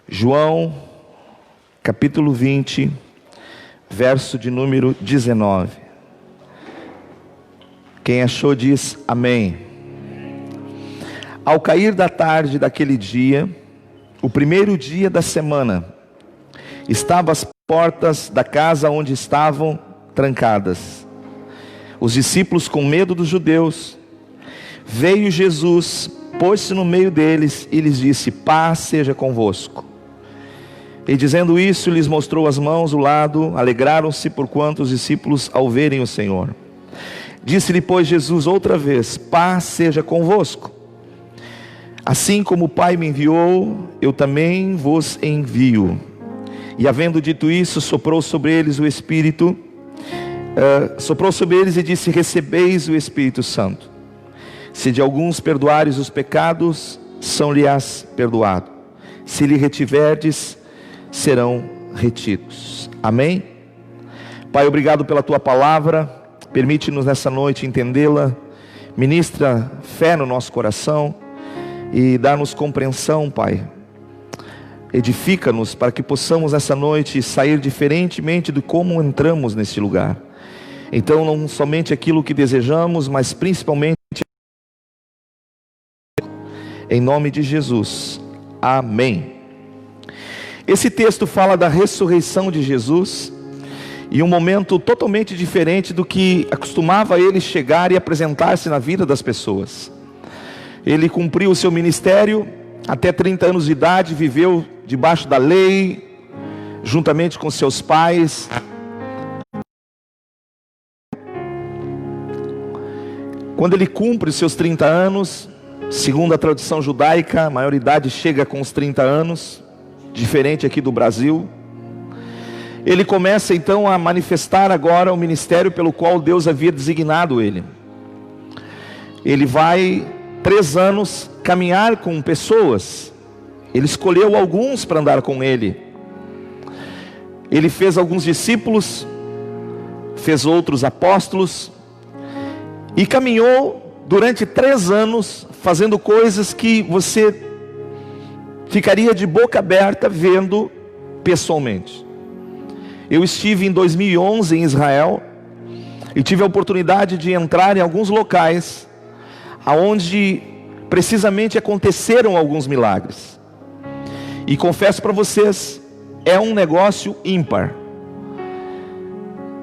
João, capítulo 20, verso de número 19. Quem achou diz amém. Ao cair da tarde daquele dia, o primeiro dia da semana, estavam as portas da casa onde estavam trancadas. Os discípulos, com medo dos judeus, veio Jesus, pôs-se no meio deles e lhes disse: paz seja convosco. E dizendo isso, lhes mostrou as mãos, o lado. Alegraram-se porquanto os discípulos ao verem o Senhor. Disse-lhe, pois, Jesus outra vez: paz seja convosco. Assim como o Pai me enviou, eu também vos envio. E havendo dito isso, soprou sobre eles o Espírito, soprou sobre eles e disse: recebeis o Espírito Santo. Se de alguns perdoares os pecados, são-lhes perdoados. Se lhe retiverdes, serão retidos. Amém? Pai, obrigado pela tua palavra. Permite-nos nessa noite entendê-la. Ministra fé no nosso coração e dá-nos compreensão, Pai. Edifica-nos para que possamos nessa noite sair diferentemente de como entramos neste lugar. Então, não somente aquilo que desejamos, mas principalmente em nome de Jesus. Amém. Esse texto fala da ressurreição de Jesus, e um momento totalmente diferente do que acostumava ele chegar e apresentar-se na vida das pessoas. Ele cumpriu o seu ministério até 30 anos de idade, viveu debaixo da lei, juntamente com seus pais. Quando ele cumpre os seus 30 anos, segundo a tradição judaica, a maioridade chega com os 30 anos, diferente aqui do Brasil. Ele começa então a manifestar agora o ministério pelo qual Deus havia designado ele. Ele vai 3 anos caminhar com pessoas. Ele escolheu alguns para andar com ele. Ele fez alguns discípulos, fez outros apóstolos, e caminhou durante 3 anos, fazendo coisas que você ficaria de boca aberta vendo pessoalmente. Eu estive em 2011 em Israel e tive a oportunidade de entrar em alguns locais aonde precisamente aconteceram alguns milagres. E confesso para vocês, é um negócio ímpar.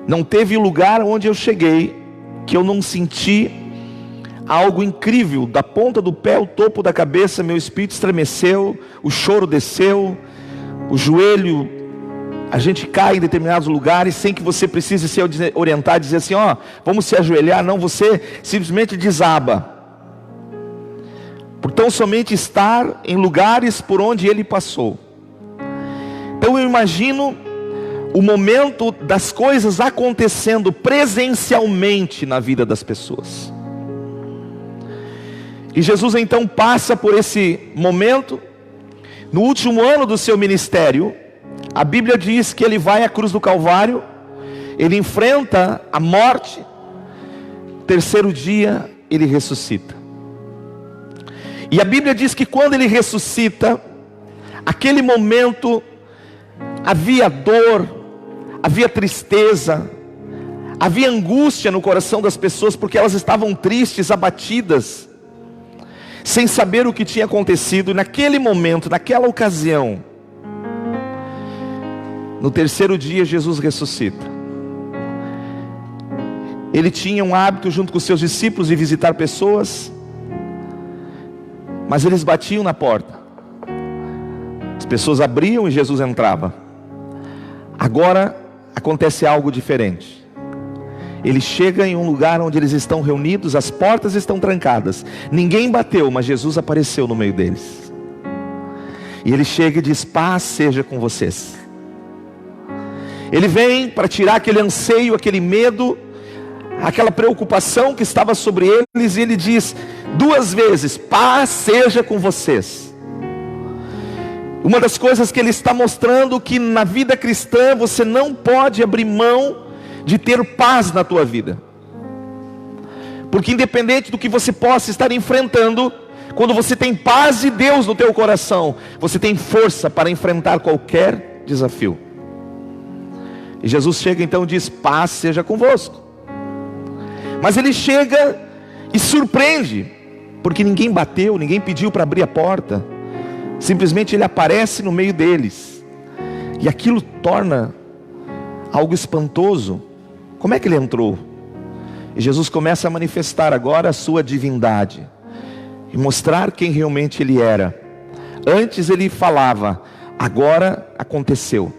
Não teve lugar onde eu cheguei que eu não senti algo incrível, da ponta do pé ao topo da cabeça. Meu espírito estremeceu, o choro desceu, o joelho, a gente cai em determinados lugares sem que você precise se orientar, dizer assim, ó, vamos se ajoelhar. Não, você simplesmente desaba, por tão somente estar em lugares por onde ele passou. Então eu imagino o momento das coisas acontecendo presencialmente na vida das pessoas. E Jesus então passa por esse momento. No último ano do seu ministério, a Bíblia diz que ele vai à cruz do Calvário, ele enfrenta a morte, 3º dia ele ressuscita. E a Bíblia diz que quando ele ressuscita, aquele momento havia dor, havia tristeza, havia angústia no coração das pessoas, porque elas estavam tristes, abatidas, sem saber o que tinha acontecido. E naquele momento, naquela ocasião, no 3º dia Jesus ressuscita. Ele tinha um hábito junto com os seus discípulos de visitar pessoas, mas eles batiam na porta. As pessoas abriam e Jesus entrava. Agora acontece algo diferente. Ele chega em um lugar onde eles estão reunidos, as portas estão trancadas, ninguém bateu, mas Jesus apareceu no meio deles. E ele chega e diz: paz seja com vocês. Ele vem para tirar aquele anseio, aquele medo, aquela preocupação que estava sobre eles, e ele diz 2 vezes: paz seja com vocês. Uma das coisas que ele está mostrando, que na vida cristã você não pode abrir mão de ter paz na tua vida, porque independente do que você possa estar enfrentando, quando você tem paz de Deus no teu coração, você tem força para enfrentar qualquer desafio. E Jesus chega então e diz: paz seja convosco. Mas ele chega e surpreende, porque ninguém bateu, ninguém pediu para abrir a porta. Simplesmente ele aparece no meio deles. E aquilo torna algo espantoso. Como é que ele entrou? E Jesus começa a manifestar agora a sua divindade e mostrar quem realmente ele era. Antes ele falava, agora aconteceu.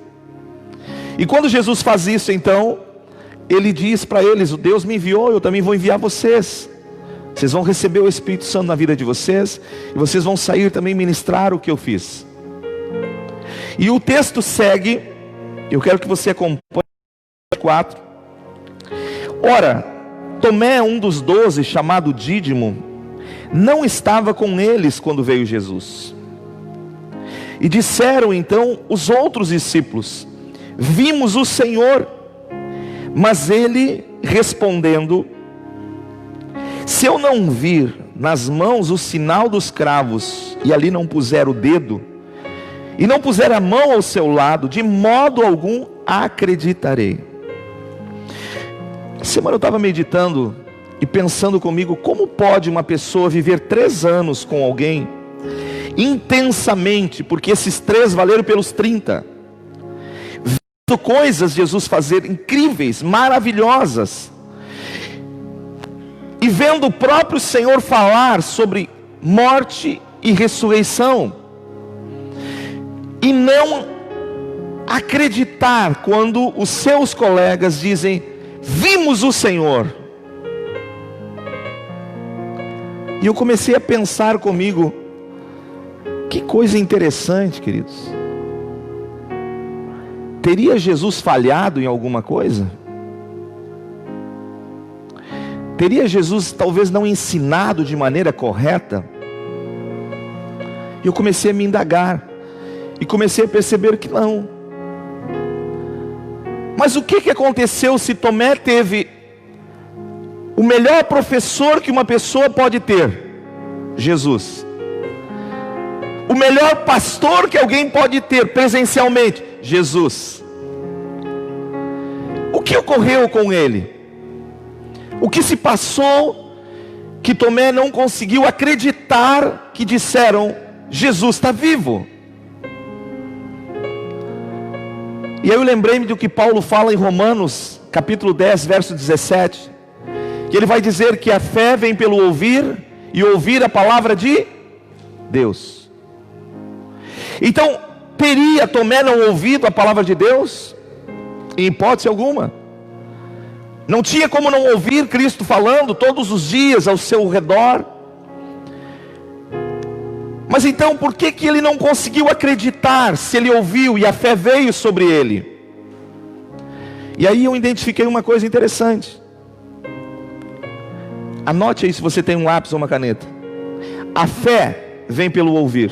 E quando Jesus faz isso, então ele diz para eles: o Deus me enviou, eu também vou enviar vocês. Vocês vão receber o Espírito Santo na vida de vocês, e vocês vão sair também ministrar o que eu fiz. E o texto segue, eu quero que você acompanhe. 4. Ora, Tomé, um dos 12, chamado Dídimo, não estava com eles quando veio Jesus. E disseram então os outros discípulos: vimos o Senhor. Mas ele respondendo: se eu não vir nas mãos o sinal dos cravos, e ali não puser o dedo, e não puser a mão ao seu lado, de modo algum acreditarei. Essa semana eu estava meditando e pensando comigo, como pode uma pessoa viver 3 anos com alguém intensamente, porque esses 3 valeram pelos 30, vendo coisas Jesus fazer incríveis, maravilhosas, e vendo o próprio Senhor falar sobre morte e ressurreição, e não acreditar quando os seus colegas dizem: vimos o Senhor. E eu comecei a pensar comigo, que coisa interessante, queridos. Teria Jesus falhado em alguma coisa? Teria Jesus talvez não ensinado de maneira correta? E eu comecei a me indagar, e comecei a perceber que não. Mas o que aconteceu se Tomé teve o melhor professor que uma pessoa pode ter? Jesus. O melhor pastor que alguém pode ter presencialmente? Jesus. O que ocorreu com ele? O que se passou que Tomé não conseguiu acreditar que disseram: Jesus está vivo? E aí eu lembrei-me do que Paulo fala em Romanos, capítulo 10, verso 17, que ele vai dizer que a fé vem pelo ouvir, e ouvir a palavra de Deus. Então, teria Tomé não ouvido a palavra de Deus? Em hipótese alguma. Não tinha como não ouvir Cristo falando todos os dias ao seu redor. Mas então, por que ele não conseguiu acreditar, se ele ouviu e a fé veio sobre ele? E aí eu identifiquei uma coisa interessante. Anote aí se você tem um lápis ou uma caneta. A fé vem pelo ouvir,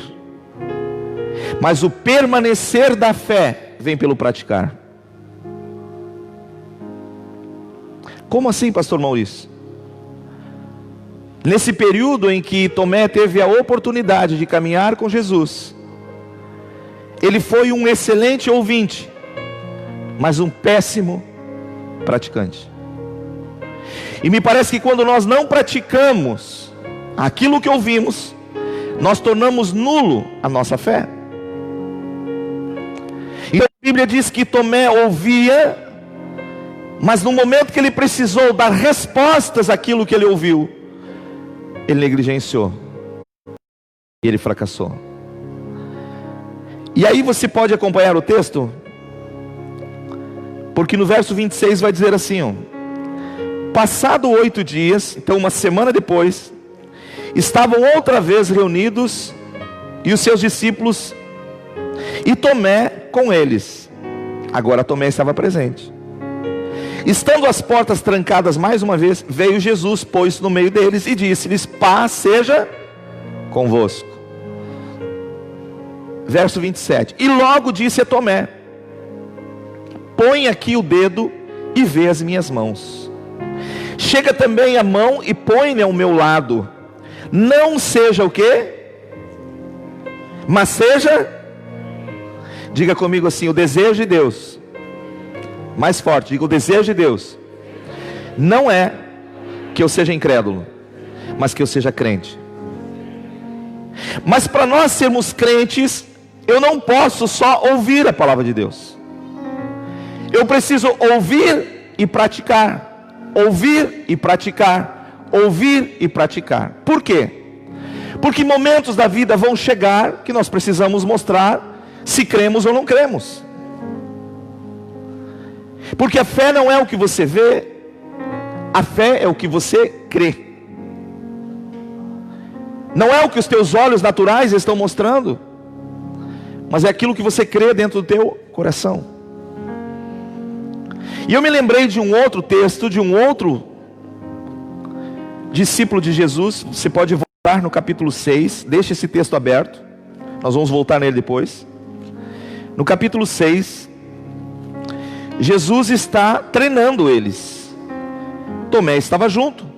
mas o permanecer da fé vem pelo praticar. Como assim, pastor Maurício? Nesse período em que Tomé teve a oportunidade de caminhar com Jesus, ele foi um excelente ouvinte, mas um péssimo praticante. E me parece que quando nós não praticamos aquilo que ouvimos, nós tornamos nulo a nossa fé. E a Bíblia diz que Tomé ouvia, mas no momento que ele precisou dar respostas àquilo que ele ouviu, ele negligenciou, e ele fracassou. E aí você pode acompanhar o texto, porque no verso 26 vai dizer assim, ó: passado 8 dias, então uma semana depois, estavam outra vez reunidos, e os seus discípulos, e Tomé com eles. Agora Tomé estava presente. Estando as portas trancadas mais uma vez, veio Jesus, pôs-se no meio deles e disse-lhes: paz seja convosco. Verso 27. E logo disse a Tomé: põe aqui o dedo e vê as minhas mãos. Chega também a mão e põe-me ao meu lado. não seja o quê? Mas seja, diga comigo assim, o desejo de Deus, mais forte, diga, o desejo de Deus, não é que eu seja incrédulo, mas que eu seja crente. Mas para nós sermos crentes, eu não posso só ouvir a palavra de Deus, eu preciso ouvir e praticar, ouvir e praticar, ouvir e praticar. Por quê? Porque momentos da vida vão chegar que nós precisamos mostrar se cremos ou não cremos. Porque a fé não é o que você vê, a fé é o que você crê. Não é o que os teus olhos naturais estão mostrando, mas é aquilo que você crê dentro do teu coração. E eu me lembrei de um outro texto, de um outro discípulo de Jesus. Você pode voltar no capítulo 6, deixa esse texto aberto, nós vamos voltar nele depois. No capítulo 6, Jesus está treinando eles. Tomé estava junto.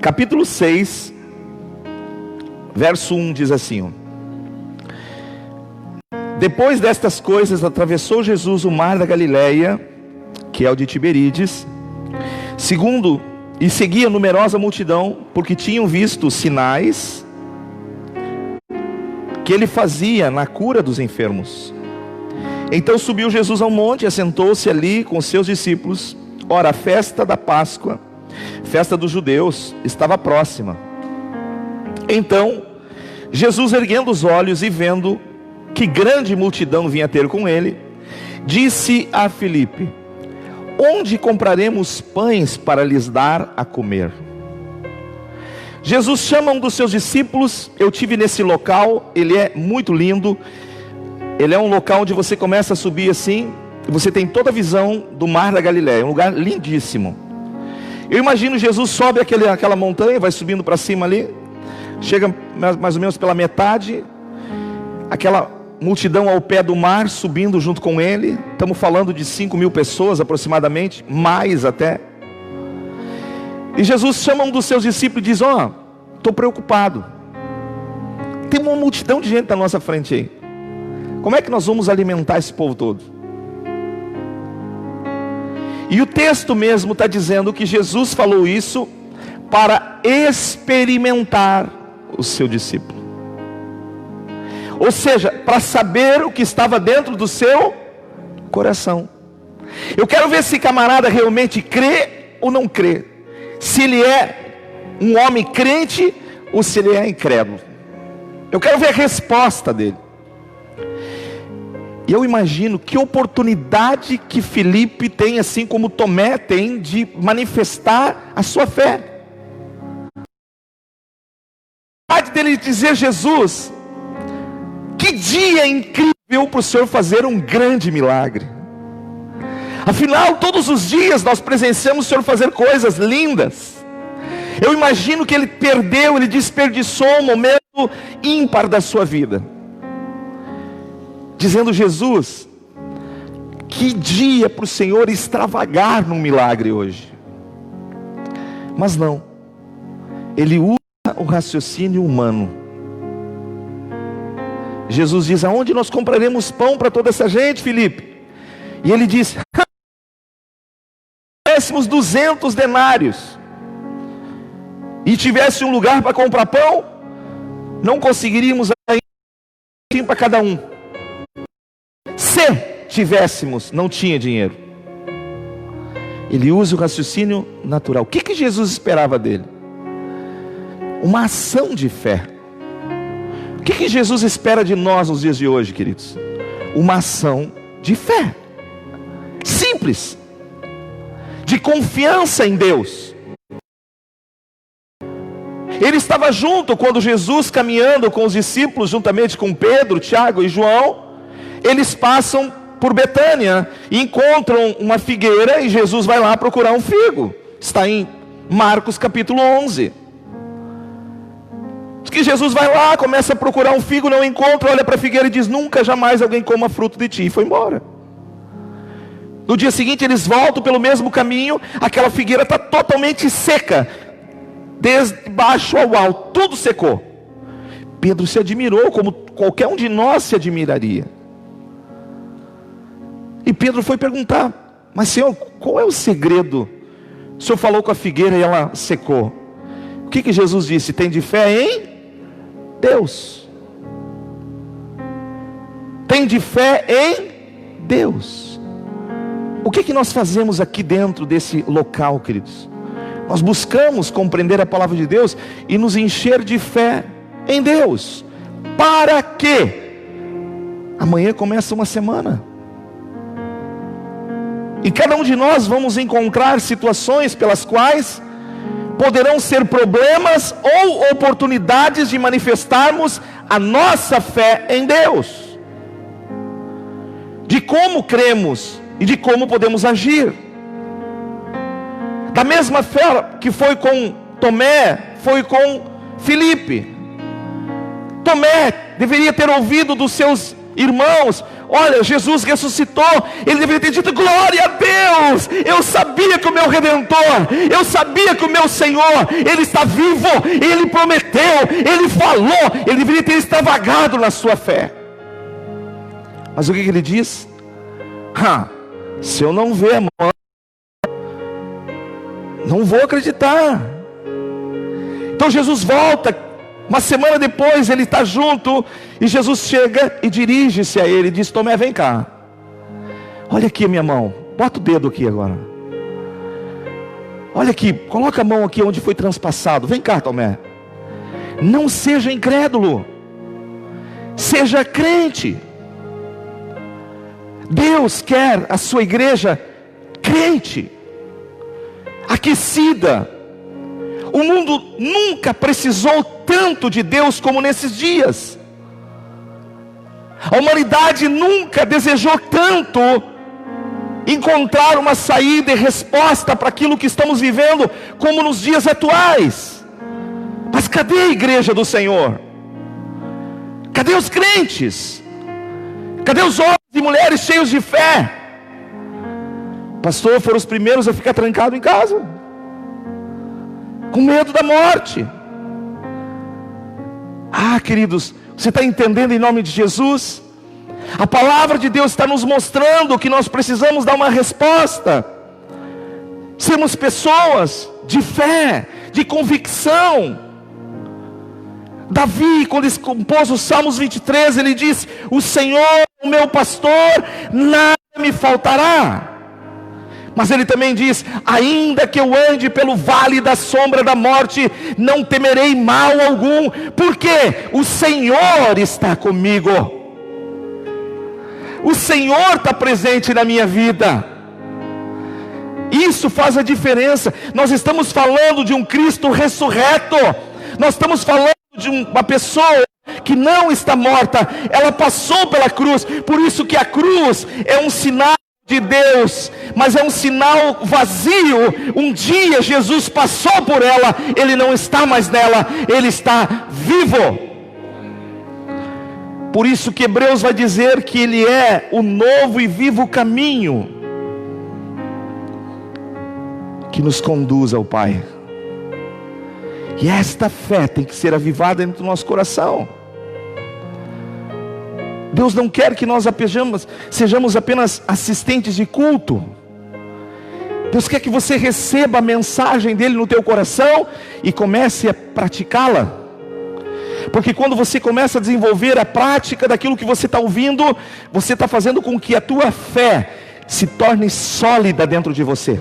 Capítulo 6, verso 1 diz assim: depois destas coisas, atravessou Jesus o mar da Galileia, que é o de Tiberíades, e seguia numerosa multidão, porque tinham visto os sinais que ele fazia na cura dos enfermos. Então subiu Jesus ao monte e assentou-se ali com os seus discípulos. Ora, a festa da Páscoa, festa dos judeus, estava próxima. Então Jesus, erguendo os olhos e vendo que grande multidão vinha ter com ele, disse a Filipe: onde compraremos pães para lhes dar a comer? Jesus chama um dos seus discípulos. Eu tive nesse local, ele é muito lindo. Ele é um local onde você começa a subir assim, você tem toda a visão do mar da Galileia, um lugar lindíssimo. Eu imagino Jesus sobe aquela montanha, vai subindo para cima ali, chega mais ou menos pela metade, aquela multidão ao pé do mar, subindo junto com ele. Estamos falando de 5.000 pessoas aproximadamente, mais até. E Jesus chama um dos seus discípulos e diz: estou preocupado, tem uma multidão de gente na nossa frente aí, como é que nós vamos alimentar esse povo todo? E o texto mesmo está dizendo que Jesus falou isso para experimentar o seu discípulo, ou seja, para saber o que estava dentro do seu coração. Eu quero ver se camarada realmente crê ou não crê, se ele é um homem crente ou se ele é incrédulo. Eu quero ver a resposta dele. E eu imagino que oportunidade que Filipe tem, assim como Tomé tem, de manifestar a sua fé. A oportunidade dele dizer: Jesus, que dia incrível para o Senhor fazer um grande milagre. Afinal, todos os dias nós presenciamos o Senhor fazer coisas lindas. Eu imagino que ele desperdiçou um momento ímpar da sua vida, dizendo: Jesus, que dia para o Senhor extravagar num milagre hoje. Mas não, ele usa o raciocínio humano. Jesus diz: aonde nós compraremos pão para toda essa gente, Filipe? E ele diz: tivéssemos 200 denários e tivesse um lugar para comprar pão, não conseguiríamos ainda para cada um. Se tivéssemos, não tinha dinheiro. Ele usa o raciocínio natural. O que Jesus esperava dele? Uma ação de fé. O que Jesus espera de nós nos dias de hoje, queridos? Uma ação de fé simples, de confiança em Deus. Ele estava junto quando Jesus, caminhando com os discípulos, juntamente com Pedro, Tiago e João, eles passam por Betânia e encontram uma figueira, e Jesus vai lá procurar um figo. Está em Marcos capítulo 11. Diz que Jesus vai lá, começa a procurar um figo, não encontra, olha para a figueira e diz: nunca jamais alguém coma fruto de ti, e foi embora. No dia seguinte eles voltam pelo mesmo caminho, aquela figueira está totalmente seca, desde baixo ao alto, tudo secou. Pedro se admirou, como qualquer um de nós se admiraria. E Pedro foi perguntar: mas Senhor, qual é o segredo? O Senhor falou com a figueira e ela secou. O que Jesus disse? Tem de fé em Deus. Tem de fé em Deus. O que nós fazemos aqui dentro desse local, queridos? Nós buscamos compreender a palavra de Deus e nos encher de fé em Deus. Para quê? Amanhã começa uma semana. E cada um de nós vamos encontrar situações pelas quais poderão ser problemas ou oportunidades de manifestarmos a nossa fé em Deus, de como cremos e de como podemos agir. Da mesma fé que foi com Tomé, foi com Filipe. Tomé deveria ter ouvido dos seus irmãos: olha, Jesus ressuscitou. Ele deveria ter dito: glória a Deus, eu sabia que o meu Redentor, eu sabia que o meu Senhor, Ele está vivo, Ele prometeu, Ele falou. Ele deveria ter extravagado na sua fé. Mas o que ele diz? Se eu não ver, não vou acreditar. Então Jesus volta. Uma semana depois ele está junto, e Jesus chega e dirige-se a ele e diz: Tomé, vem cá. Olha aqui a minha mão. Bota o dedo aqui agora. Olha aqui, coloca a mão aqui onde foi transpassado. Vem cá, Tomé. Não seja incrédulo, seja crente. Deus quer a sua igreja crente, aquecida. O mundo nunca precisou tanto de Deus como nesses dias. A humanidade nunca desejou tanto encontrar uma saída e resposta para aquilo que estamos vivendo como nos dias atuais. Mas cadê a igreja do Senhor? Cadê os crentes? Cadê os homens e mulheres cheios de fé? Pastor, foram os primeiros a ficar trancado em casa, com medo da morte. Queridos, você está entendendo em nome de Jesus? A palavra de Deus está nos mostrando que nós precisamos dar uma resposta. Sermos pessoas de fé, de convicção. Davi, quando ele compôs os Salmos 23, ele diz: o Senhor é o meu pastor, nada me faltará. Mas ele também diz: ainda que eu ande pelo vale da sombra da morte, não temerei mal algum, porque o Senhor está comigo. O Senhor está presente na minha vida. Isso faz a diferença. Nós estamos falando de um Cristo ressurreto. Nós estamos falando de uma pessoa que não está morta. Ela passou pela cruz. Por isso que a cruz é um sinal de Deus, mas é um sinal vazio. Um dia Jesus passou por ela, Ele não está mais nela, Ele está vivo. Por isso que Hebreus vai dizer que Ele é o novo e vivo caminho que nos conduz ao Pai. E esta fé tem que ser avivada dentro do nosso coração. Deus não quer que nós sejamos apenas assistentes de culto. Deus quer que você receba a mensagem dEle no teu coração e comece a praticá-la. Porque quando você começa a desenvolver a prática daquilo que você está ouvindo, você está fazendo com que a tua fé se torne sólida dentro de você.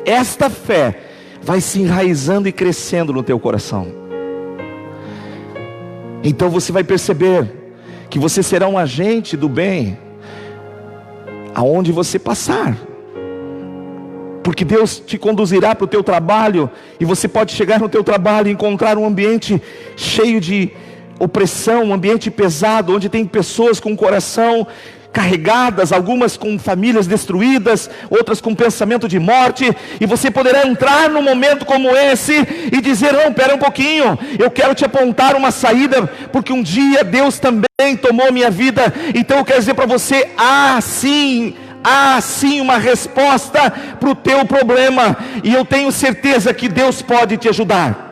Esta fé vai se enraizando e crescendo no teu coração. Então você vai perceber que você será um agente do bem aonde você passar. Porque Deus te conduzirá para o teu trabalho, e você pode chegar no teu trabalho e encontrar um ambiente cheio de opressão, um ambiente pesado, onde tem pessoas com o coração carregadas, algumas com famílias destruídas, outras com pensamento de morte, e você poderá entrar num momento como esse e dizer: não, espera um pouquinho, eu quero te apontar uma saída, porque um dia Deus também tomou minha vida. Então eu quero dizer para você: há sim uma resposta para o teu problema, e eu tenho certeza que Deus pode te ajudar.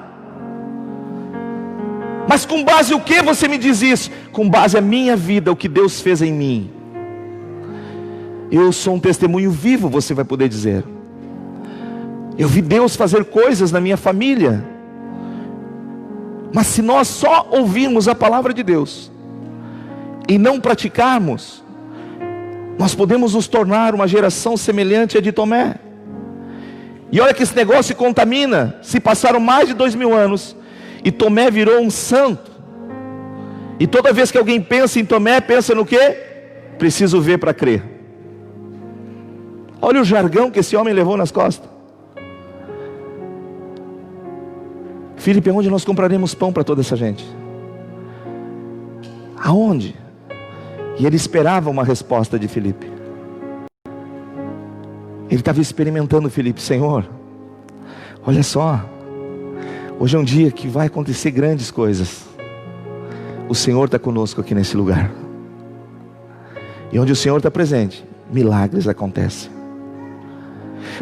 Mas com base o que você me diz isso? Com base a minha vida, o que Deus fez em mim. Eu sou um testemunho vivo, você vai poder dizer. Eu vi Deus fazer coisas na minha família. Mas se nós só ouvirmos a palavra de Deus e não praticarmos, nós podemos nos tornar uma geração semelhante à de Tomé. E olha que esse negócio contamina. Se passaram mais de 2000 anos e Tomé virou um santo, e toda vez que alguém pensa em Tomé, pensa no quê? Preciso ver para crer. Olha o jargão que esse homem levou nas costas. Filipe, onde nós compraremos pão para toda essa gente? Aonde? E ele esperava uma resposta de Filipe. Ele estava experimentando Filipe: Senhor, olha só, hoje é um dia que vai acontecer grandes coisas. O Senhor está conosco aqui nesse lugar. E onde o Senhor está presente, milagres acontecem.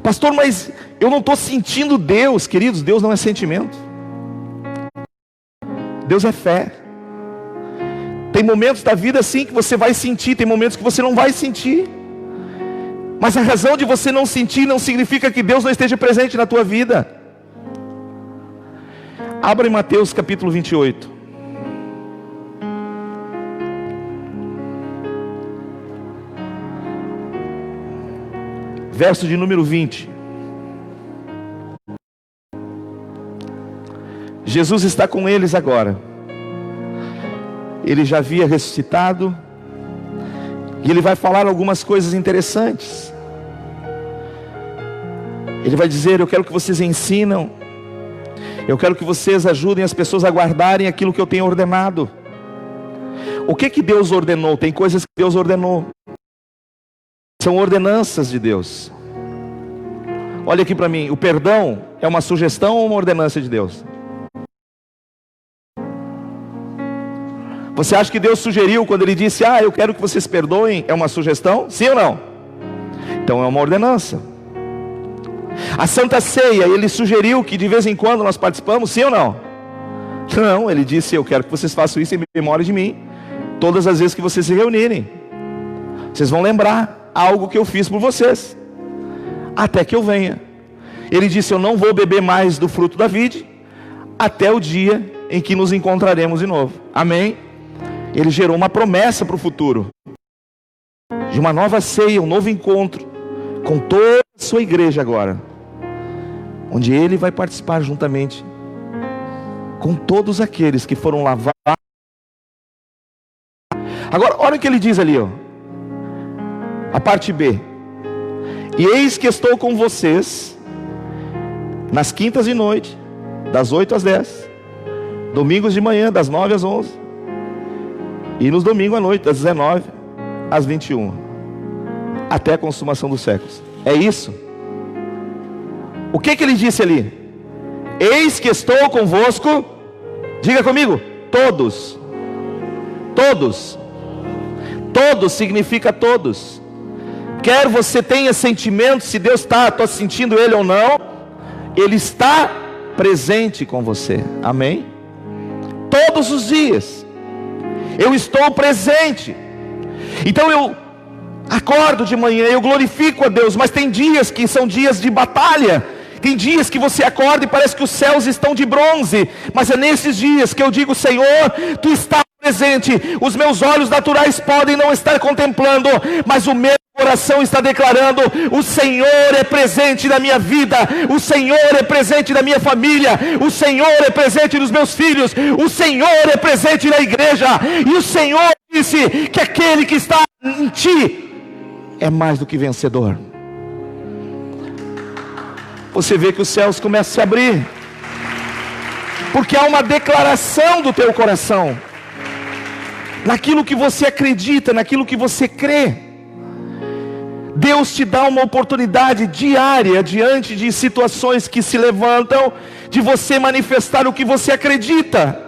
Pastor, mas eu não estou sentindo Deus. Queridos, Deus não é sentimento. Deus é fé. Tem momentos da vida sim que você vai sentir, tem momentos que você não vai sentir. Mas a razão de você não sentir não significa que Deus não esteja presente na tua vida. Abra em Mateus capítulo 28. Verso de número 20. Jesus está com eles agora. Ele já havia ressuscitado. E ele vai falar algumas coisas interessantes. Ele vai dizer: eu quero que vocês ensinam. Eu quero que vocês ajudem as pessoas a guardarem aquilo que eu tenho ordenado. O que Deus ordenou? Tem coisas que Deus ordenou. São ordenanças de Deus. Olha aqui para mim. O perdão é uma sugestão ou uma ordenança de Deus? Você acha que Deus sugeriu quando Ele disse: eu quero que vocês perdoem? É uma sugestão? Sim ou não? Então é uma ordenança. A Santa Ceia, Ele sugeriu que de vez em quando nós participamos? Sim ou não? Não, Ele disse: eu quero que vocês façam isso em memória de mim. Todas as vezes que vocês se reunirem, vocês vão lembrar algo que eu fiz por vocês, até que eu venha. Ele disse: eu não vou beber mais do fruto da vide, até o dia em que nos encontraremos de novo. Amém? Ele gerou uma promessa para o futuro, de uma nova ceia, um novo encontro, com toda a sua igreja agora, onde Ele vai participar juntamente com todos aqueles que foram lavados. Agora, olha o que Ele diz ali, a parte B: e eis que estou com vocês nas quintas de noite, das 8 às 10, domingos de manhã, das 9 às 11, e nos domingos à noite, das 19 às 21, até a consumação dos séculos. É isso. O que Ele disse ali? Eis que estou convosco, diga comigo, todos. Todos. Todos significa todos. Quer você tenha sentimento, se Deus está sentindo Ele ou não, Ele está presente com você. Amém? Todos os dias eu estou presente. Então eu acordo de manhã, eu glorifico a Deus. Mas tem dias que são dias de batalha. Tem dias que você acorda e parece que os céus estão de bronze. Mas é nesses dias que eu digo: Senhor, Tu estás presente. Os meus olhos naturais podem não estar contemplando, mas o meu coração está declarando: o Senhor é presente na minha vida, o Senhor é presente na minha família, o Senhor é presente nos meus filhos, o Senhor é presente na igreja. E o Senhor disse que aquele que está em ti é mais do que vencedor. Você vê que os céus começam a se abrir, porque há uma declaração do teu coração. naquilo que você acredita, naquilo que você crê. Deus te dá uma oportunidade diária, diante de situações que se levantam, de você manifestar o que você acredita.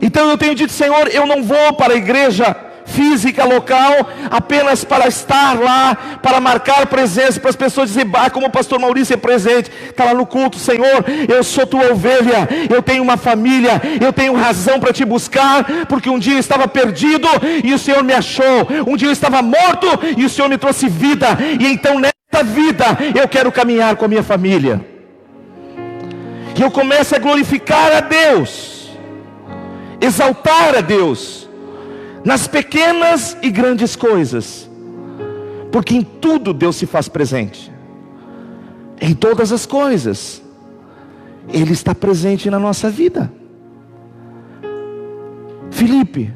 Então eu tenho dito: Senhor, eu não vou para a igreja física, local, apenas para estar lá, para marcar presença, para as pessoas dizerem: como o pastor Maurício é presente, está lá no culto. Senhor, eu sou tua ovelha, eu tenho uma família, eu tenho razão para te buscar, porque um dia eu estava perdido e o Senhor me achou, um dia eu estava morto e o Senhor me trouxe vida, e então nesta vida eu quero caminhar com a minha família. E eu começo a glorificar a Deus, exaltar a Deus, nas pequenas e grandes coisas, porque em tudo Deus se faz presente. Em todas as coisas Ele está presente na nossa vida. Filipe,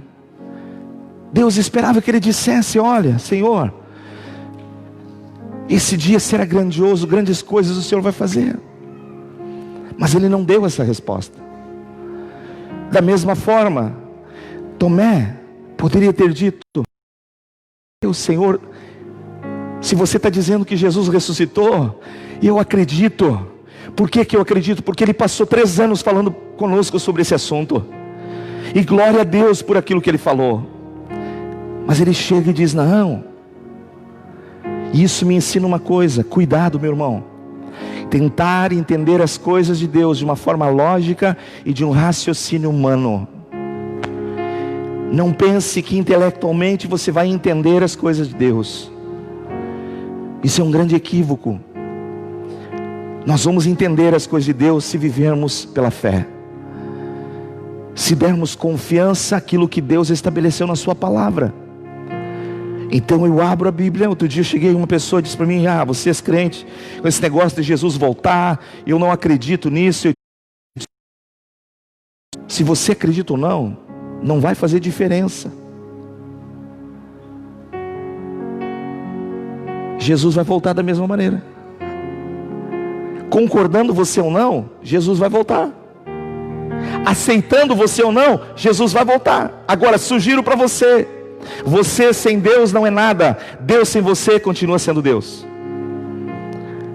Deus esperava que ele dissesse: olha, Senhor, esse dia será grandioso, grandes coisas o Senhor vai fazer. Mas ele não deu essa resposta. Da mesma forma, Tomé poderia ter dito: o Senhor, se você está dizendo que Jesus ressuscitou, eu acredito. Por que eu acredito? Porque ele passou 3 anos falando conosco sobre esse assunto, e glória a Deus por aquilo que ele falou. Mas ele chega e diz: não. E isso me ensina uma coisa: cuidado, meu irmão, tentar entender as coisas de Deus de uma forma lógica e de um raciocínio humano. Não pense que intelectualmente você vai entender as coisas de Deus. Isso é um grande equívoco. Nós vamos entender as coisas de Deus se vivermos pela fé, se dermos confiança àquilo que Deus estabeleceu na sua palavra. Então eu abro a Bíblia. Outro dia eu cheguei, uma pessoa disse para mim: vocês crentes, com esse negócio de Jesus voltar, eu não acredito nisso. Se você acredita ou não, não vai fazer diferença. Jesus vai voltar da mesma maneira. Concordando você ou não, Jesus vai voltar. Aceitando você ou não, Jesus vai voltar. Agora, sugiro para você: você sem Deus não é nada, Deus sem você continua sendo Deus.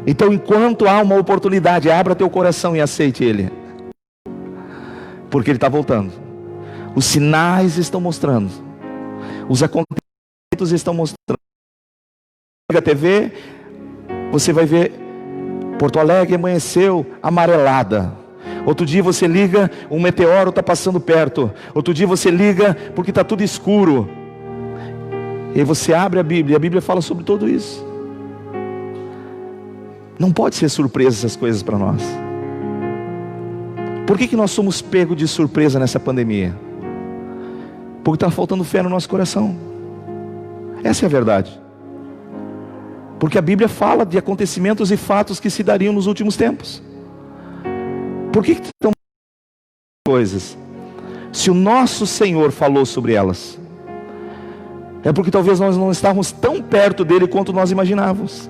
Então, enquanto há uma oportunidade, abra teu coração e aceite Ele, porque Ele está voltando. Os sinais estão mostrando, os acontecimentos estão mostrando. Liga a TV, você vai ver Porto Alegre amanheceu amarelada. Outro dia você liga, um meteoro está passando perto. Outro dia você liga porque está tudo escuro. E aí você abre a Bíblia fala sobre tudo isso. Não pode ser surpresa essas coisas para nós. Por que nós somos pegos de surpresa nessa pandemia? Porque está faltando fé no nosso coração. Essa é a verdade. Porque a Bíblia fala de acontecimentos e fatos que se dariam nos últimos tempos. Por que estão coisas? Se o nosso Senhor falou sobre elas, é porque talvez nós não estávamos tão perto dele quanto nós imaginávamos.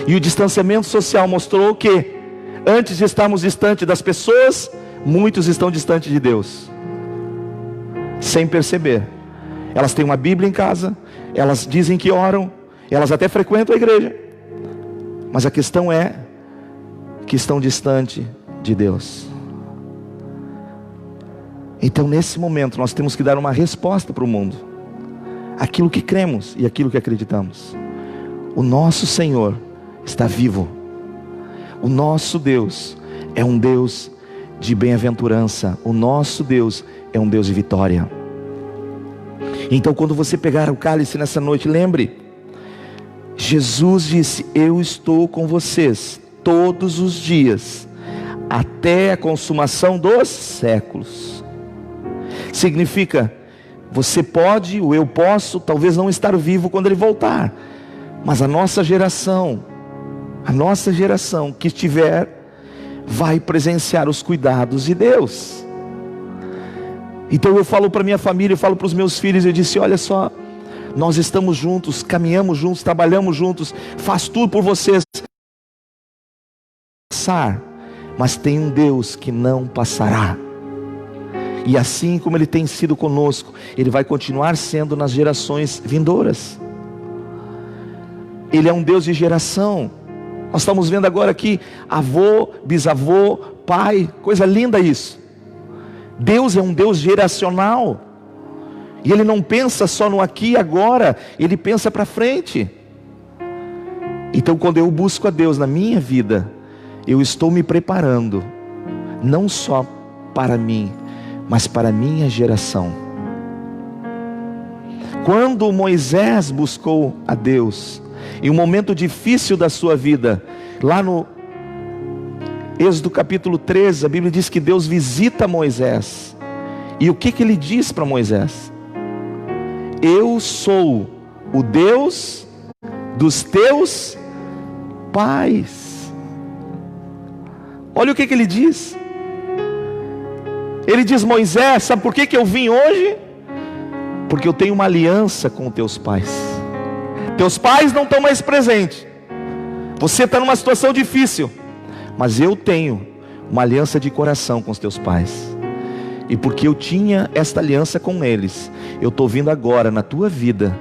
E o distanciamento social mostrou que antes de estarmos distantes das pessoas, muitos estão distantes de Deus, sem perceber. Elas têm uma Bíblia em casa, elas dizem que oram, elas até frequentam a igreja, mas a questão é que estão distantes de Deus. Então nesse momento nós temos que dar uma resposta para o mundo, aquilo que cremos e aquilo que acreditamos. O nosso Senhor está vivo. O nosso Deus é um Deus de bem-aventurança. O nosso Deus é um Deus de vitória. Então quando você pegar o cálice nessa noite, lembre, Jesus disse: eu estou com vocês todos os dias, até a consumação dos séculos. Significa, você pode, ou eu posso, talvez não estar vivo quando Ele voltar, mas a nossa geração que estiver, vai presenciar os cuidados de Deus. Então eu falo para minha família, eu falo para os meus filhos, eu disse: olha só, nós estamos juntos, caminhamos juntos, trabalhamos juntos, faz tudo por vocês, mas tem um Deus que não passará. E assim como Ele tem sido conosco, Ele vai continuar sendo nas gerações vindouras. Ele é um Deus de geração. Nós estamos vendo agora aqui avô, bisavô, pai, coisa linda isso. Deus é um Deus geracional. E Ele não pensa só no aqui e agora, Ele pensa para frente. Então quando eu busco a Deus na minha vida, eu estou me preparando, não só para mim, mas para a minha geração. Quando Moisés buscou a Deus, em um momento difícil da sua vida, lá no Êxodo capítulo 13, a Bíblia diz que Deus visita Moisés. E o que Ele diz para Moisés? Eu sou o Deus dos teus pais. Olha o que Ele diz. Ele diz: Moisés, sabe por que eu vim hoje? Porque eu tenho uma aliança com teus pais. Teus pais não estão mais presentes. Você está numa situação difícil, mas eu tenho uma aliança de coração com os teus pais. E porque eu tinha esta aliança com eles, eu estou vindo agora na tua vida,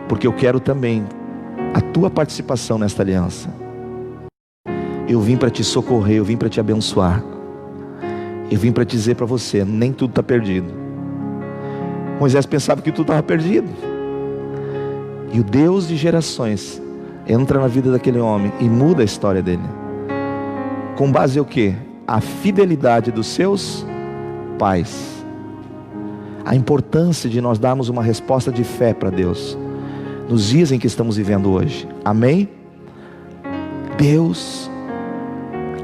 porque eu quero também a tua participação nesta aliança. Eu vim para te socorrer, eu vim para te abençoar. Eu vim para dizer para você, nem tudo está perdido. Moisés pensava que tudo estava perdido. E o Deus de gerações entra na vida daquele homem e muda a história dele. Com base em o quê? A fidelidade dos seus pais. A importância de nós darmos uma resposta de fé para Deus nos dias em que estamos vivendo hoje. Amém? Deus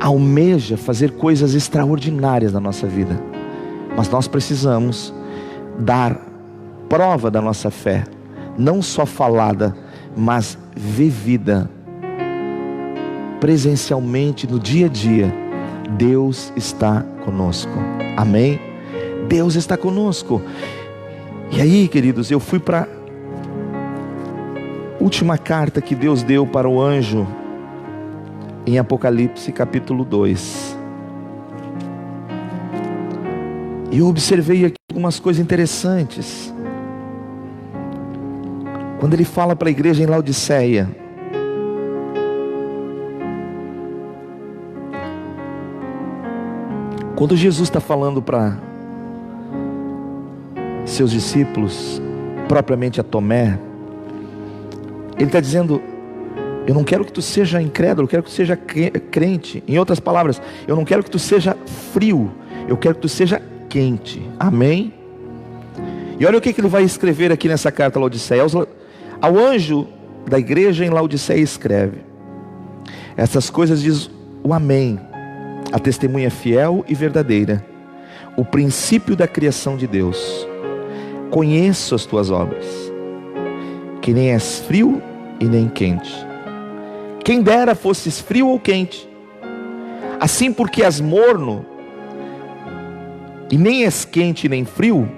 almeja fazer coisas extraordinárias na nossa vida, mas nós precisamos dar prova da nossa fé, não só falada, mas vivida presencialmente no dia a dia. Deus está conosco. Amém? Deus está conosco. E aí, queridos, eu fui para a última carta que Deus deu para o anjo em Apocalipse capítulo 2. E eu observei aqui algumas coisas interessantes. Quando ele fala para a igreja em Laodiceia, quando Jesus está falando para seus discípulos, propriamente a Tomé, ele está dizendo: eu não quero que tu seja incrédulo, eu quero que tu seja crente. Em outras palavras, eu não quero que tu seja frio, eu quero que tu seja quente. Amém? E olha o que ele vai escrever aqui nessa carta a Laodiceia. Ao anjo da igreja em Laodiceia escreve: essas coisas diz o Amém, a testemunha fiel e verdadeira, o princípio da criação de Deus. Conheço as tuas obras, que nem és frio e nem quente. Quem dera fosses frio ou quente. Assim, porque és morno e nem és quente nem frio,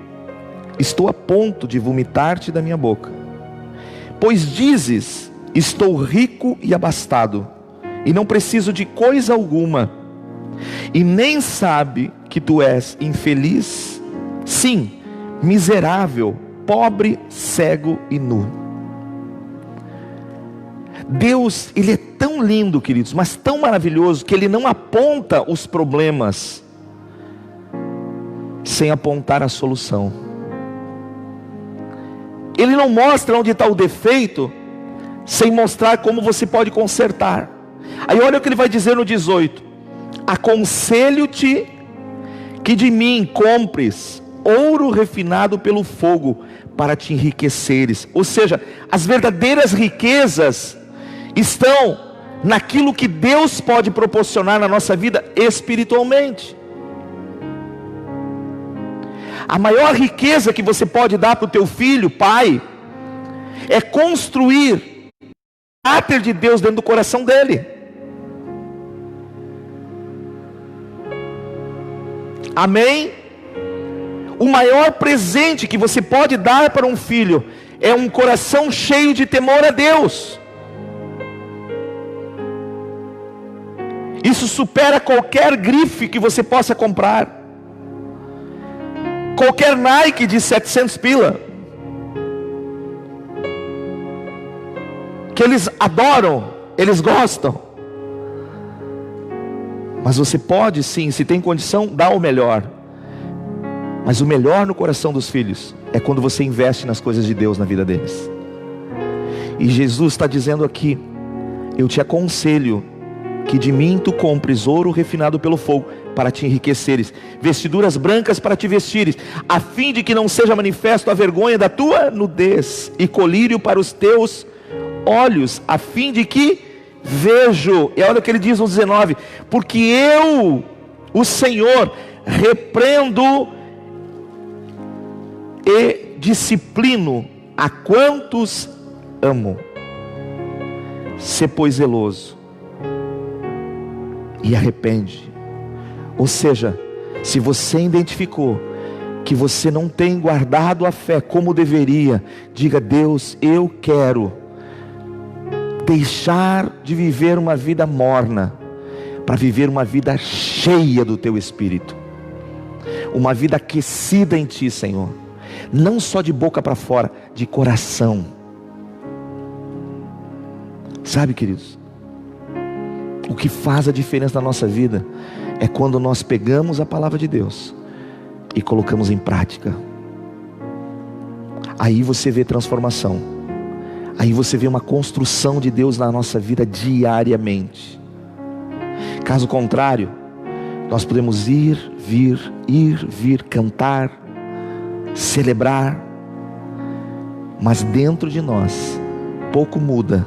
estou a ponto de vomitar-te da minha boca. Pois dizes: estou rico e abastado, e não preciso de coisa alguma, e nem sabe que tu és infeliz, sim, miserável, pobre, cego e nu. Deus, Ele é tão lindo, queridos, mas tão maravilhoso, que Ele não aponta os problemas sem apontar a solução. Ele não mostra onde está o defeito sem mostrar como você pode consertar. Aí olha o que ele vai dizer no 18: aconselho-te que de mim compres ouro refinado pelo fogo, para te enriqueceres. Ou seja, as verdadeiras riquezas estão naquilo que Deus pode proporcionar na nossa vida espiritualmente. A maior riqueza que você pode dar para o teu filho, pai, é construir o caráter de Deus dentro do coração dele. Amém? O maior presente que você pode dar para um filho é um coração cheio de temor a Deus. Isso supera qualquer grife que você possa comprar. qualquer Nike de 700 pila, que eles adoram, eles gostam. Mas você pode sim, se tem condição, dar o melhor. Mas o melhor no coração dos filhos é quando você investe nas coisas de Deus na vida deles. E Jesus está dizendo aqui: eu te aconselho que de mim tu compres ouro refinado pelo fogo, para te enriqueceres, vestiduras brancas para te vestires, a fim de que não seja manifesto a vergonha da tua nudez, e colírio para os teus olhos, a fim de que vejo. E olha o que ele diz no 19: porque eu, o Senhor, repreendo e disciplino a quantos amo. Sê pois zeloso e arrepende. Ou seja, se você identificou que você não tem guardado a fé como deveria, diga: Deus, eu quero deixar de viver uma vida morna, para viver uma vida cheia do Teu Espírito, uma vida aquecida em Ti, Senhor, não só de boca para fora, de coração. Sabe, queridos, o que faz a diferença na nossa vida é quando nós pegamos a palavra de Deus e colocamos em prática. Aí você vê transformação, aí você vê uma construção de Deus na nossa vida diariamente. Caso contrário, nós podemos ir, vir, cantar, celebrar, mas dentro de nós pouco muda.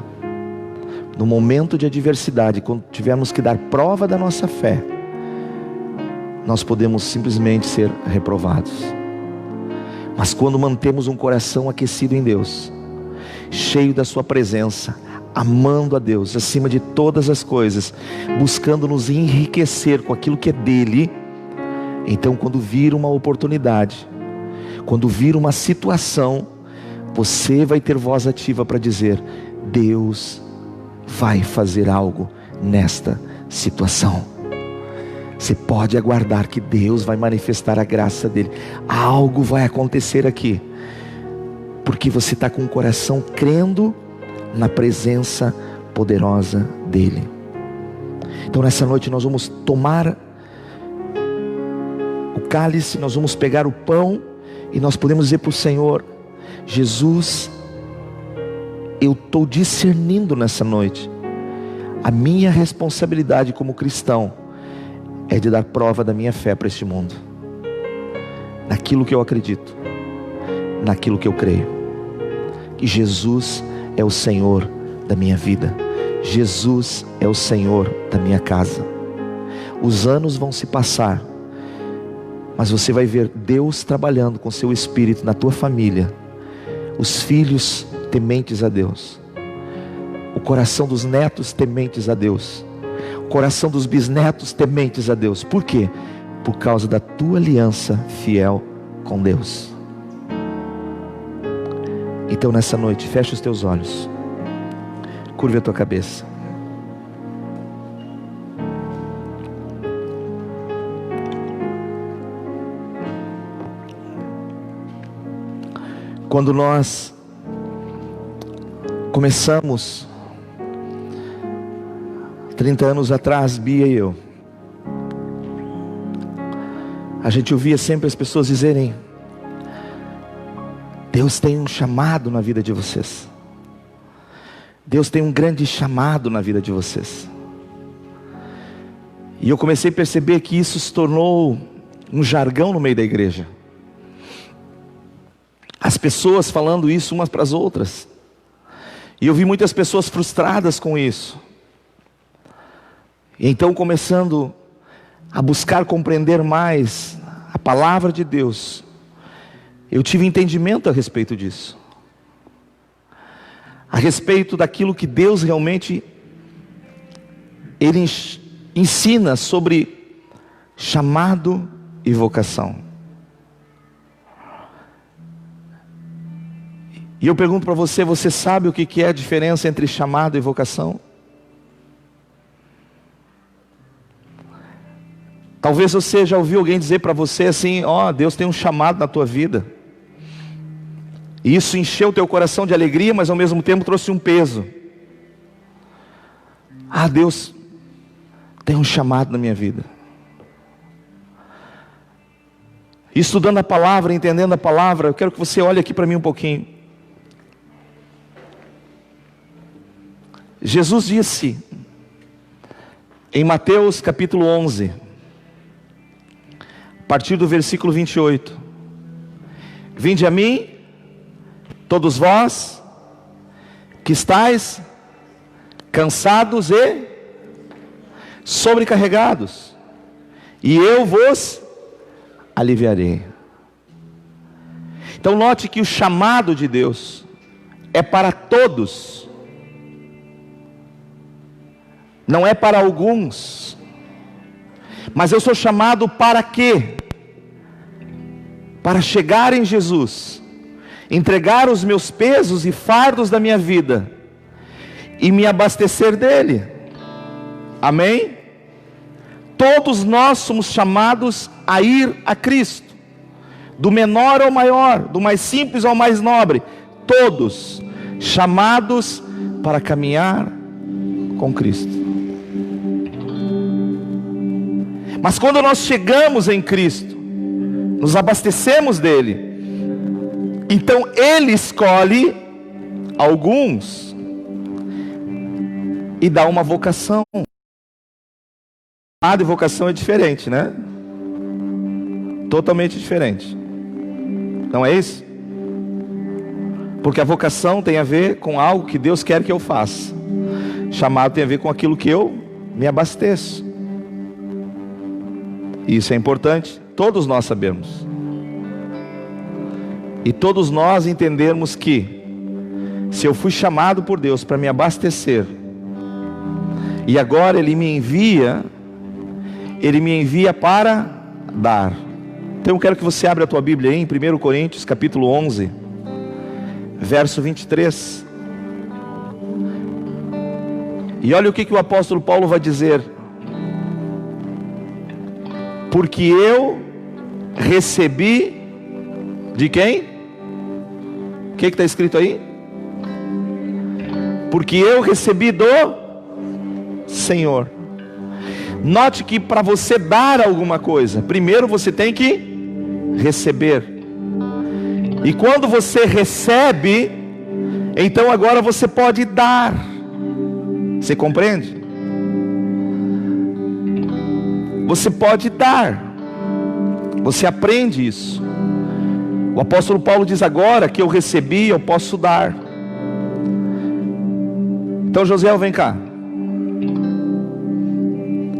No momento de adversidade, quando tivermos que dar prova da nossa fé, nós podemos simplesmente ser reprovados. Mas quando mantemos um coração aquecido em Deus, cheio da sua presença, amando a Deus acima de todas as coisas, buscando nos enriquecer com aquilo que é dele, então quando vir uma oportunidade, quando vir uma situação, você vai ter voz ativa para dizer: Deus vai fazer algo nesta situação. Você pode aguardar que Deus vai manifestar a graça dele. Algo vai acontecer aqui, porque você está com o coração crendo na presença poderosa dele. Então nessa noite nós vamos tomar o cálice, nós vamos pegar o pão, e nós podemos dizer para o Senhor: Jesus, eu estou discernindo nessa noite, a minha responsabilidade como cristão é de dar prova da minha fé para este mundo, naquilo que eu acredito, naquilo que eu creio, que Jesus é o Senhor da minha vida, Jesus é o Senhor da minha casa. Os anos vão se passar, mas você vai ver Deus trabalhando com seu Espírito na tua família, os filhos tementes a Deus, o coração dos netos tementes a Deus, o coração dos bisnetos tementes a Deus. Por quê? Por causa da tua aliança fiel com Deus. Então nessa noite, fecha os teus olhos, curva a tua cabeça. Quando nós começamos 30 anos atrás, Bia e eu, a gente ouvia sempre as pessoas dizerem: Deus tem um chamado na vida de vocês, Deus tem um grande chamado na vida de vocês. E eu comecei a perceber que isso se tornou um jargão no meio da igreja, as pessoas falando isso umas para as outras, e eu vi muitas pessoas frustradas com isso. E então, começando a buscar compreender mais a palavra de Deus, eu tive entendimento a respeito disso, a respeito daquilo que Deus realmente Ele ensina sobre chamado e vocação. E eu pergunto para você: você sabe o que é a diferença entre chamado e vocação? Talvez você já ouviu alguém dizer para você assim: ó, Deus tem um chamado na tua vida. E isso encheu o teu coração de alegria, mas ao mesmo tempo trouxe um peso. Ah, Deus tem um chamado na minha vida. Estudando a palavra, entendendo a palavra, eu quero que você olhe aqui para mim um pouquinho. Jesus disse em Mateus capítulo 11, a partir do versículo 28: Vinde a mim, todos vós que estáis cansados e sobrecarregados, e eu vos aliviarei. Então note que o chamado de Deus é para todos, não é para alguns. Mas eu sou chamado para quê? Para chegar em Jesus, entregar os meus pesos e fardos da minha vida e me abastecer dele. Amém? Todos nós somos chamados a ir a Cristo, do menor ao maior, do mais simples ao mais nobre, todos chamados para caminhar com Cristo. Mas quando nós chegamos em Cristo, nos abastecemos dele, então ele escolhe alguns e dá uma vocação. A vocação é diferente, né? Totalmente diferente. Não é isso? Porque a vocação tem a ver com algo que Deus quer que eu faça. Chamado tem a ver com aquilo que eu me abasteço. Isso é importante, todos nós sabemos. E todos nós entendermos que se eu fui chamado por Deus para me abastecer, e agora Ele me envia para dar. Então eu quero que você abra a tua Bíblia aí em 1 Coríntios capítulo 11, verso 23. E olha o que o apóstolo Paulo vai dizer: porque eu recebi de quem? O que está escrito aí? Porque eu recebi do Senhor. Note que para você dar alguma coisa, primeiro você tem que receber. E quando você recebe, então agora você pode dar. Você compreende? Você pode dar. Você aprende isso. O apóstolo Paulo diz agora que eu recebi, eu posso dar. Então José, vem cá.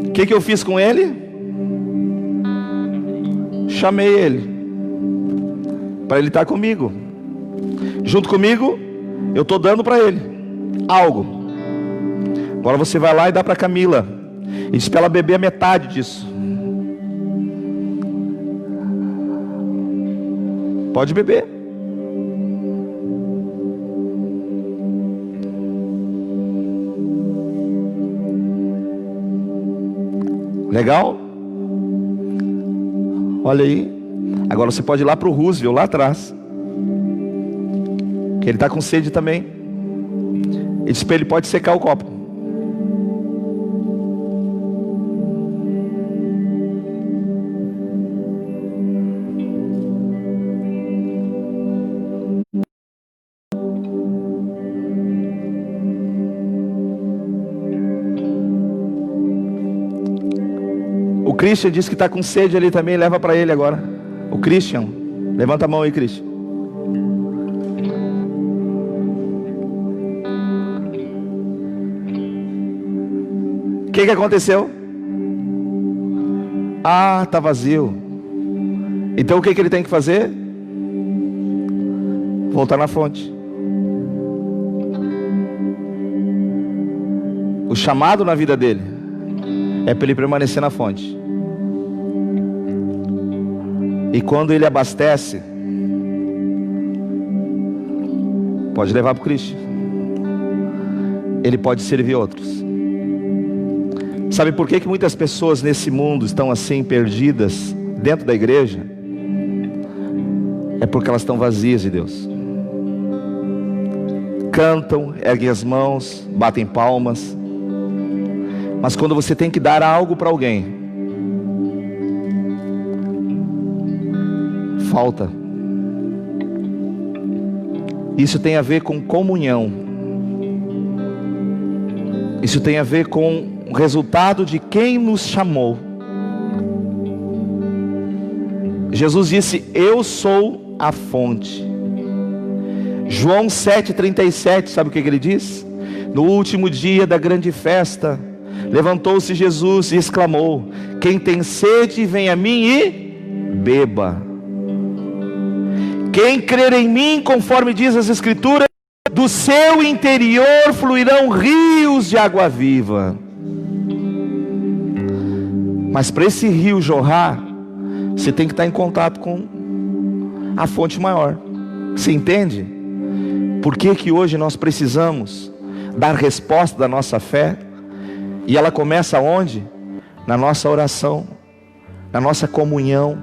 O que eu fiz com ele? Chamei ele para ele estar comigo. Junto comigo, eu estou dando para ele algo. Agora você vai lá e dá para Camila e diz para ela beber a metade disso. Pode beber. Legal? Olha aí. Agora você pode ir lá para o Roosevelt, lá atrás, que ele está com sede também. E diz para ele: pode secar o copo. O Christian disse que está com sede ali também, leva para ele agora. O Christian, levanta a mão aí, Christian. O que aconteceu? Ah, está vazio. Então o que ele tem que fazer? Voltar na fonte. O chamado na vida dele é para ele permanecer na fonte. E quando ele abastece, pode levar para o Cristo. Ele pode servir outros. Sabe por que muitas pessoas nesse mundo estão assim perdidas dentro da igreja? É porque elas estão vazias de Deus. Cantam, erguem as mãos, batem palmas, mas quando você tem que dar algo para alguém, falta. Isso tem a ver com comunhão. Isso tem a ver com o resultado de quem nos chamou. Jesus disse: eu sou a fonte. João 7,37, sabe o que ele diz? No último dia da grande festa, levantou-se Jesus e exclamou: quem tem sede, vem a mim e beba. Quem crer em mim, conforme diz as Escrituras, do seu interior fluirão rios de água viva. Mas para esse rio jorrar, você tem que estar em contato com a fonte maior. Você entende? Por que hoje nós precisamos dar resposta da nossa fé? E ela começa onde? Na nossa oração, na nossa comunhão.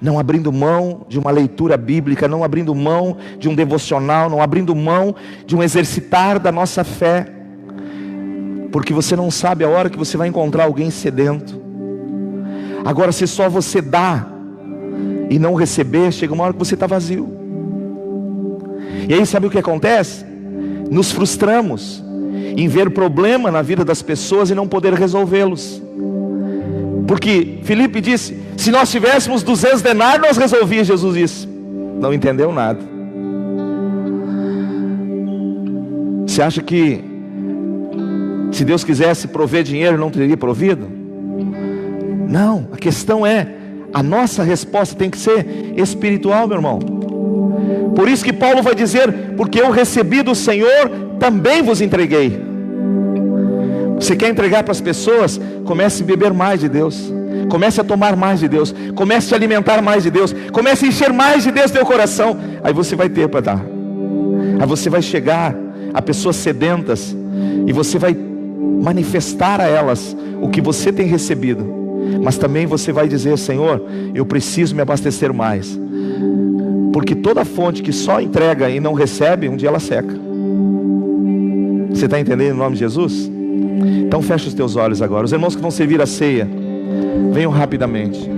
Não abrindo mão de uma leitura bíblica, não abrindo mão de um devocional, não abrindo mão de um exercitar da nossa fé. Porque você não sabe a hora que você vai encontrar alguém sedento. Agora, se só você dá e não receber, chega uma hora que você está vazio. E aí sabe o que acontece? Nos frustramos em ver problema na vida das pessoas e não poder resolvê-los. Porque Filipe disse: se nós tivéssemos 200 denários, nós resolvíamos. Jesus disse: não entendeu nada. Você acha que se Deus quisesse prover dinheiro, não teria provido? Não, a questão é, a nossa resposta tem que ser espiritual, meu irmão. Por isso que Paulo vai dizer: porque eu recebi do Senhor, também vos entreguei. Você quer entregar para as pessoas? Comece a beber mais de Deus, comece a tomar mais de Deus, comece a alimentar mais de Deus, comece a encher mais de Deus no teu coração. Aí você vai ter para dar. Aí você vai chegar a pessoas sedentas e você vai manifestar a elas o que você tem recebido. Mas também você vai dizer: Senhor, eu preciso me abastecer mais. Porque toda fonte que só entrega e não recebe, um dia ela seca. Você está entendendo em nome de Jesus? Então fecha os teus olhos agora. Os irmãos que vão servir a ceia, venham rapidamente.